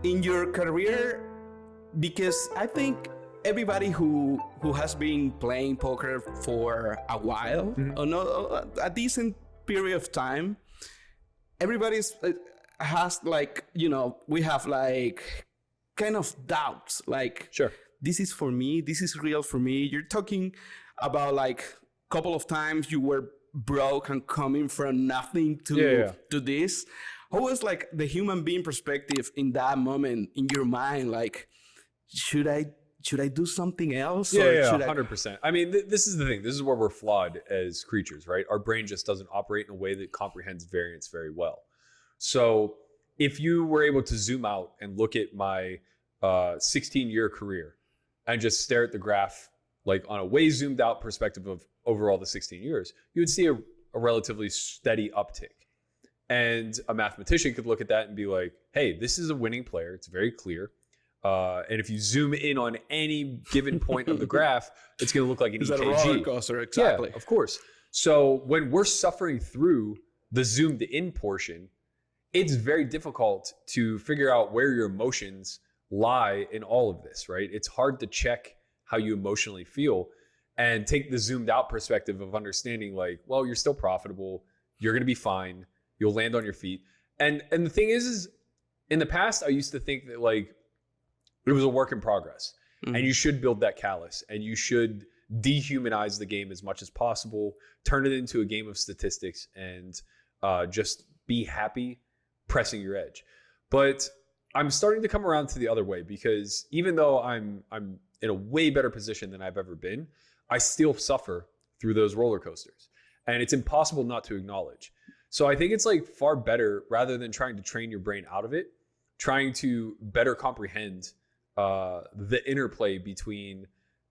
In your career, because I think everybody who has been playing poker for a while, or no, a decent period of time, everybody's has like, you know, we have like kind of doubts, like, Sure. this is for me, this is real for me. You're talking about like a couple of times you were broke and coming from nothing to this. How was like the human being perspective in that moment in your mind? Like, should I do something else? Yeah, or should 100%. I mean, this is the thing. This is where we're flawed as creatures, right? Our brain just doesn't operate in a way that comprehends variance very well. So if you were able to zoom out and look at my 16-year career and just stare at the graph, like on a way zoomed out perspective of overall the 16 years, you would see a relatively steady uptick. And a mathematician could look at that and be like, hey, this is a winning player. It's very clear. And if you zoom in on any given point of the graph, it's going to look like an EKG. Is that a roller coaster? Exactly. Yeah, of course. So when we're suffering through the zoomed in portion, it's very difficult to figure out where your emotions lie in all of this, right? It's hard to check how you emotionally feel and take the zoomed out perspective of understanding like, well, you're still profitable. You're going to be fine. You'll land on your feet. And the thing is in the past, I used to think that like it was a work in progress and you should build that callus and you should dehumanize the game as much as possible, turn it into a game of statistics and just be happy pressing your edge. But I'm starting to come around to the other way because even though I'm in a way better position than I've ever been, I still suffer through those roller coasters and it's impossible not to acknowledge. So I think it's like far better rather than trying to train your brain out of it, trying to better comprehend the interplay between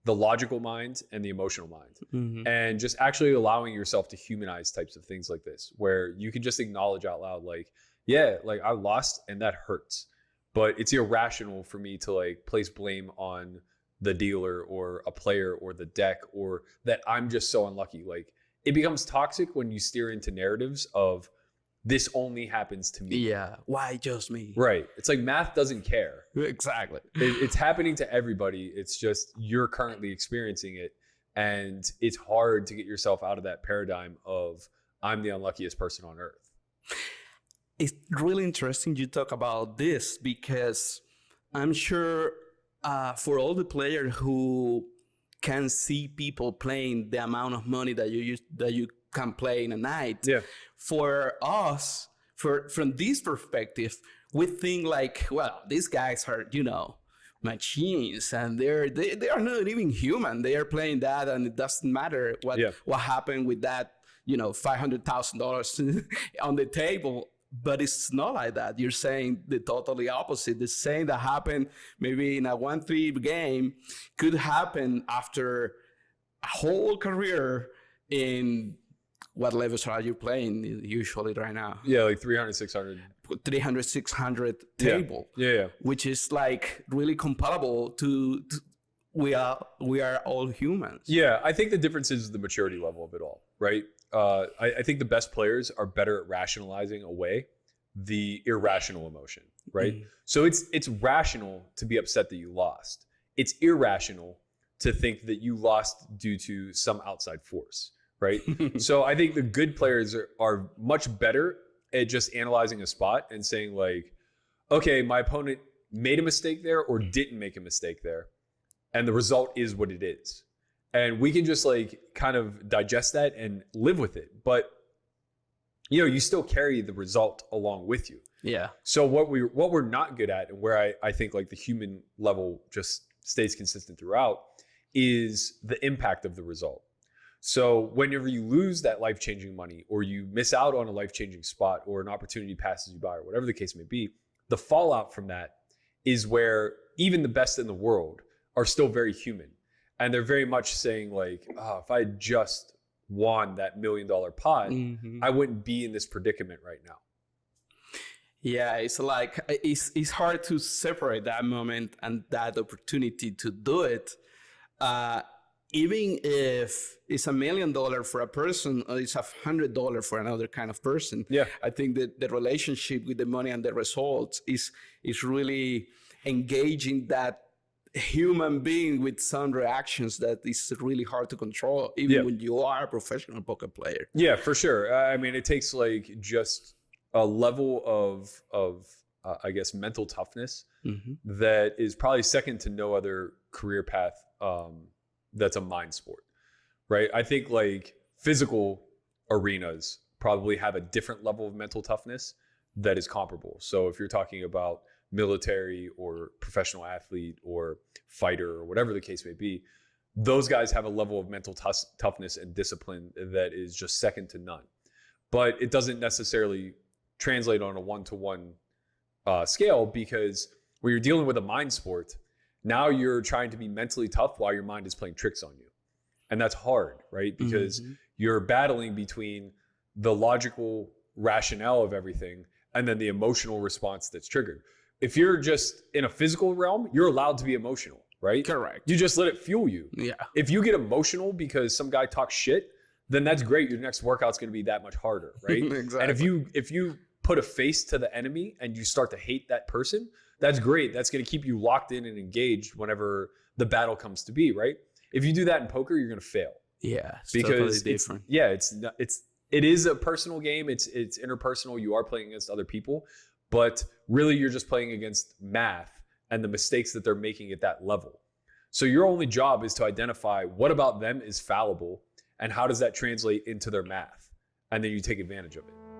the logical mind and the emotional mind, and just actually allowing yourself to humanize types of things like this, where you can just acknowledge out loud, like, yeah, like I lost and that hurts, but it's irrational for me to like place blame on the dealer or a player or the deck or that I'm just so unlucky. Like it becomes toxic when you steer into narratives of this only happens to me. Yeah. Why just me? Right. It's like math doesn't care. Exactly. It's happening to everybody. It's just you're currently experiencing it. And it's hard to get yourself out of that paradigm of I'm the unluckiest person on earth. It's really interesting you talk about this because I'm sure for all the players who can see people playing the amount of money that you can play in a night. Yeah. For us, from this perspective, we think like, well, these guys are, you know, machines, and they are not even human. They are playing that, and it doesn't matter what happened with that, you know, $500,000 on the table. But it's not like that. You're saying the totally opposite. The same that happened maybe in a 1-3 game could happen after a whole career in what levels are you playing usually right now? Yeah, like 300, 600. 300, 600 table. Yeah. Which is like really comparable to we are all humans. Yeah, I think the difference is the maturity level of it all, right? I think the best players are better at rationalizing away the irrational emotion, right? So it's rational to be upset that you lost. It's irrational to think that you lost due to some outside force, right? So I think the good players are much better at just analyzing a spot and saying like, okay, my opponent made a mistake there or didn't make a mistake there. And the result is what it is. And we can just like kind of digest that and live with it. But, you know, you still carry the result along with you. Yeah. So what we're not good at, and where I think like the human level just stays consistent throughout, is the impact of the result. So whenever you lose that life-changing money, or you miss out on a life-changing spot, or an opportunity passes you by, or whatever the case may be, the fallout from that is where even the best in the world are still very human. And they're very much saying like, oh, if I had just won that $1 million pot, I wouldn't be in this predicament right now. Yeah, it's like, it's hard to separate that moment and that opportunity to do it. even if it's $1 million for a person or it's $100 for another kind of person, Yeah. I think that the relationship with the money and the results is really engaging that human being with some reactions that is really hard to control, even when you are a professional poker player. Yeah, for sure. I mean, it takes like just a level of I guess, mental toughness that is probably second to no other career path that's a mind sport, right? I think like physical arenas probably have a different level of mental toughness that is comparable. So if you're talking about military or professional athlete or fighter or whatever the case may be, those guys have a level of mental toughness and discipline that is just second to none. But it doesn't necessarily translate on a one-to-one scale, because when you're dealing with a mind sport, now you're trying to be mentally tough while your mind is playing tricks on you. And that's hard, right? Because you're battling between the logical rationale of everything and then the emotional response that's triggered. If you're just in a physical realm, you're allowed to be emotional, right? Correct. You just let it fuel you. Yeah. If you get emotional because some guy talks shit, then that's great. Your next workout's going to be that much harder, right? Exactly. And if you put a face to the enemy and you start to hate that person, that's great. That's going to keep you locked in and engaged whenever the battle comes to be, right? If you do that in poker, you're going to fail. Yeah, it's Because totally different. it is a personal game. It's interpersonal. You are playing against other people, but really you're just playing against math and the mistakes that they're making at that level. So your only job is to identify what about them is fallible and how does that translate into their math, and then you take advantage of it.